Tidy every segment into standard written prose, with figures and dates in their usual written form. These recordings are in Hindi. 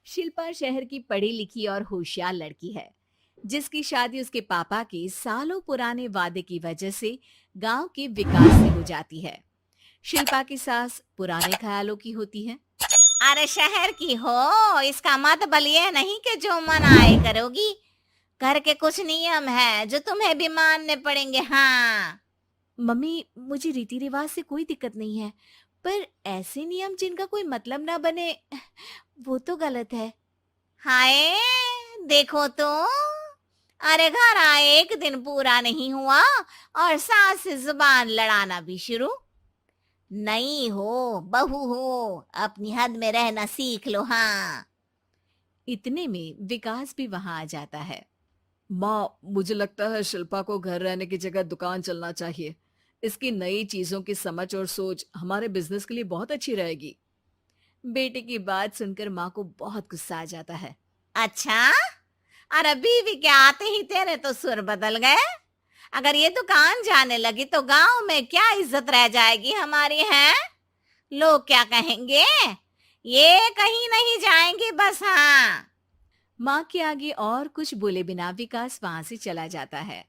शिल्पा शहर की पढ़ी लिखी और होशियार लड़की है, जिसकी शादी उसके पापा के सालों पुराने वादे की वजह से गांव के विकास से हो जाती है। शिल्पा की सास पुराने ख्यालों की होती है। अरे शहर की हो, इसका मतलब ये नहीं कि जो मन आए करोगी। घर के कुछ नियम है जो तुम्हें भी मानने पड़ेंगे। हाँ। मम्मी, मुझे रीति रिवाज से कोई दिक्कत नहीं है, पर ऐसे नियम जिनका कोई मतलब ना बने, वो तो गलत है। हाय, देखो तो। अरे घर आए एक दिन पूरा नहीं हुआ और सास से जुबान लड़ाना भी शुरू। नहीं हो, बहू हो, अपनी हद में रहना सीख लो। हाँ। इतने में विकास भी वहां आ जाता है। माँ, मुझे लगता है शिल्पा को घर रहने की जगह दुकान चलना चाहिए। इसकी नई चीजों की समझ और सोच हमारे बिजनेस के लिए बहुत अच्छी रहेगी। बेटे की बात सुनकर माँ को बहुत गुस्सा आ जाता है। अच्छा। अरे बीवी के आते ही तेरे तो सुर बदल गए। अगर ये दुकान जाने लगी तो गांव में क्या इज्जत रह जाएगी हमारी है। लोग क्या कहेंगे। ये कहीं नहीं जाएंगे बस। हाँ। माँ के आगे और कुछ बोले बिना विकास वहां से चला जाता है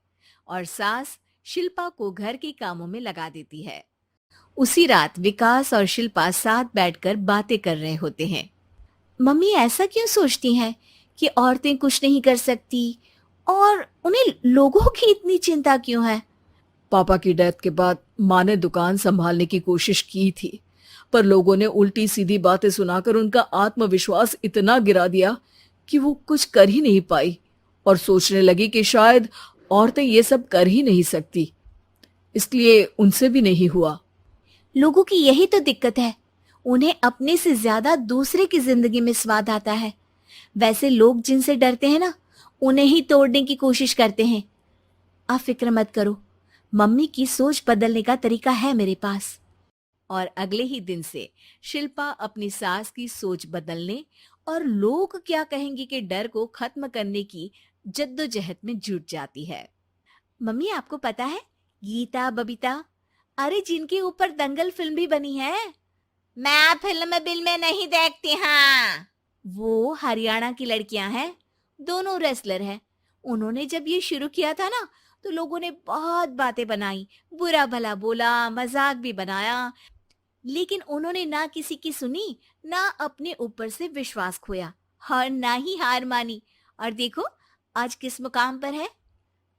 और सास शिल्पा को घर के कामों में लगा देती है। उसी रात विकास और शिल्पा साथ बैठकर बातें कर रहे होते हैं। मम्मी ऐसा क्यों सोचती हैं कि औरतें कुछ नहीं कर सकती, और उन्हें लोगों की इतनी चिंता क्यों है? पापा की डेथ के बाद माँ ने दुकान संभालने की कोशिश की थी, पर लोगों ने उल्टी सीधी बातें सुनाकर उनका आत्मविश्वास इतना गिरा दिया कि वो कुछ कर ही नहीं पाई और सोचने लगी कि शायद औरतें ये सब कर ही नहीं सकती, इसलिए उनसे भी नहीं हुआ। लोगों की यही तो दिक्कत है, उन्हें अपने से ज्यादा दूसरे की जिंदगी में स्वाद आता है। वैसे लोग जिनसे डरते हैं ना, उन्हें ही तोड़ने की कोशिश करते हैं। आप फिक्र मत करो, मम्मी की सोच बदलने का तरीका है मेरे पास। और अगले ही दिन से शिल्पा अपनी सास की सोच बदलने और लोग क्या कहेंगे के डर को खत्म करने की जद्दोजहद में जुट जाती है। मम्मी, आपको पता है, गीता बबीता, अरे जिनके ऊपर दंगल फिल्म भी बनी है, मैं फिल्म बिल में नहीं देखती। हाँ। वो हरियाणा की लड़कियां हैं, दोनों रेसलर हैं। उन्होंने जब ये शुरू किया था ना, तो लोगों ने बहुत बातें बनाई, बुरा भला बोला, मजाक भी बनाया, लेकिन उन्होंने ना किसी की सुनी, ना अपने ऊपर से विश्वास खोया और ना ही हार मानी। और देखो, आज किस मुकाम पर है।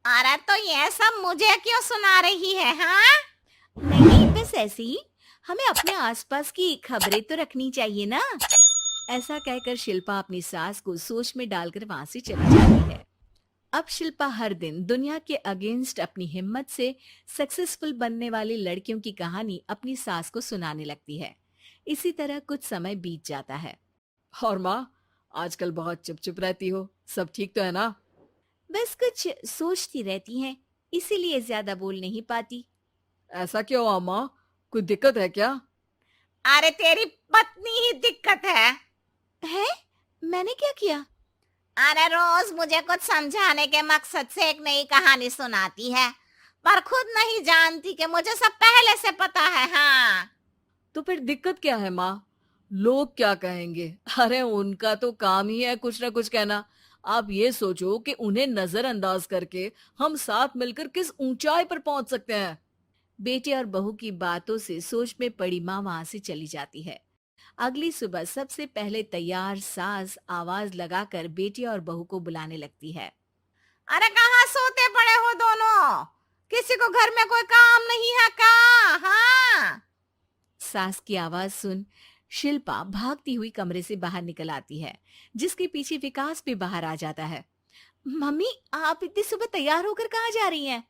अरे तो ये सब मुझे क्यों सुना रही है। हाँ। नहीं, बस ऐसे ही, हमें अपने आसपास की खबरें तो रखनी चाहिए ना। ऐसा कहकर शिल्पा अपनी सास को सोच में डालकर वहां से चली जाती है। अब शिल्पा हर दिन दुनिया के अगेंस्ट अपनी हिम्मत से सक्सेसफुल बनने वाली लड़कियों की कहानी अपनी सास को सुनाने लगती है। इसी तरह कुछ समय बीत जाता है। और माँ, आजकल बहुत चुप चुप रहती हो, सब ठीक तो है ना? बस कुछ सोचती रहती हैं, इसीलिए ज्यादा बोल नहीं पाती। ऐसा क्यों अम्मा? कोई दिक्कत है क्या? अरे तेरी पत्नी ही दिक्कत है? मैंने क्या किया? अरे रोज मुझे कुछ समझाने के मकसद से एक नई कहानी सुनाती है, पर खुद नहीं जानती कि मुझे सब पहले से पता है। हाँ। तो फिर दिक्कत क्या है माँ? लोग क्या कहेंगे? अरे उनका तो काम ही है कुछ ना कुछ कहना। आप ये सोचो कि उन्हें नजरअंदाज करके हम साथ मिलकर किस ऊंचाई पर पहुंच सकते हैं। बेटे और बहू की बातों से सोच में पड़ी माँ वहां से चली जाती है। अगली सुबह सबसे पहले तैयार सास आवाज लगाकर बेटी और बहू को बुलाने लगती है। अरे कहाँ सोते पड़े हो दोनों। किसी को घर में कोई काम नहीं है क्या। हाँ। सास की आवाज सुन शिल्पा भागती हुई कमरे से बाहर निकल आती है, जिसके पीछे विकास भी बाहर आ जाता है। मम्मी, आप इतनी सुबह तैयार होकर कहाँ जा रही हैं?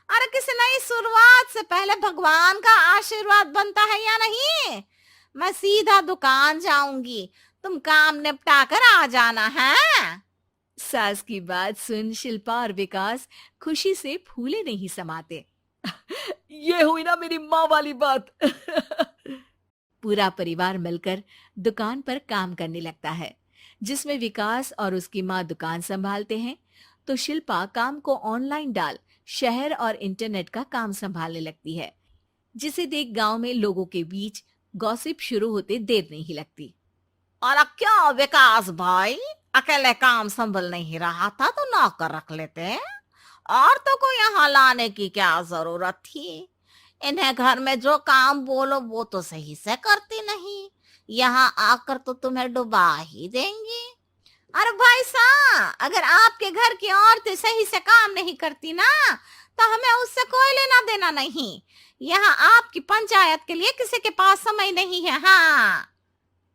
अरे किसी नई शुरुआत से पहले भगवान का आशीर्वाद बनता है या नहीं। मैं सीधा दुकान जाऊंगी, तुम काम निपटा कर आ जाना है। सास की बात सुन शिल्पा और विकास खुशी से फूले नहीं समाते। ये हुई ना मेरी माँ वाली बात। पूरा परिवार मिलकर दुकान पर काम करने लगता है, जिसमें विकास और उसकी माँ दुकान संभालते हैं, तो शिल्पा काम को ऑनलाइन डाल शहर और इंटरनेट का काम संभालने लगती है, जिसे देख गांव में लोगों के बीच गॉसिप शुरू होते देर नहीं लगती। और क्या विकास भाई, अकेले काम संभल नहीं रहा था तो नौकर रख लेते। और तो को यहाँ लाने की क्या जरूरत थी। इन्हें घर में जो काम बोलो वो तो सही से करती नहीं, यहाँ आकर तो तुम्हें डुबा ही देंगी। अरे भाई साहब, अगर आपके घर की औरतें सही से काम नहीं करती ना, तो हमें उससे कोई लेना देना नहीं। यहाँ आपकी पंचायत के लिए किसी के पास समय नहीं है। हाँ।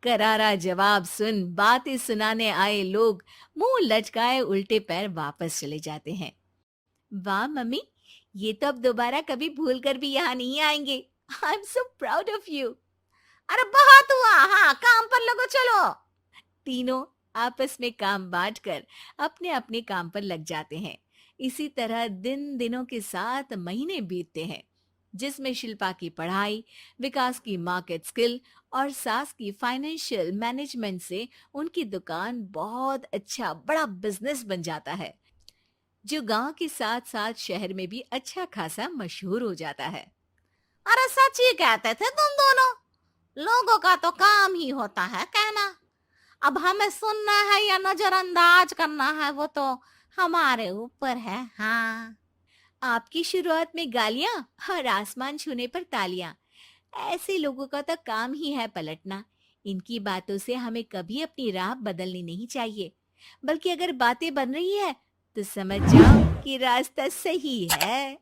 करारा जवाब सुन बातें सुनाने आए लोग मुंह लटकाए उल्टे पैर वापस चले जाते हैं। वाह मम्मी, ये तो अब दोबारा कभी भूल कर भी यहाँ नहीं आएंगे। I am so proud of you. अरे बहुत हुआ, हाँ काम पर लगो चलो। तीनों आपस में काम बांटकर अपने अपने काम पर लग जाते हैं। इसी तरह दिन दिनों के साथ महीने बीतते हैं, जिसमें शिल्पा की पढ़ाई, विकास की मार्केट स्किल और सास की फाइनेंशियल मैनेजमेंट से उनकी दुकान बहुत अच्छा बड़ा बिजनेस बन जाता है, जो गांव के साथ साथ शहर में भी अच्छा खासा मशहूर हो जाता है। अरे सच ही कहते थे तुम दोनों, लोगों का तो काम ही होता है कहना। अब हमें सुनना है या नजरअंदाज करना है वो तो हमारे ऊपर है। हाँ। आपकी शुरुआत में गालियां और आसमान छूने पर तालियां, ऐसे लोगों का तो काम ही है पलटना। इनकी बातों से हमें कभी अपनी राह बदलनी नहीं चाहिए, बल्कि अगर बातें बन रही है तो समझ जाओ कि रास्ता सही है।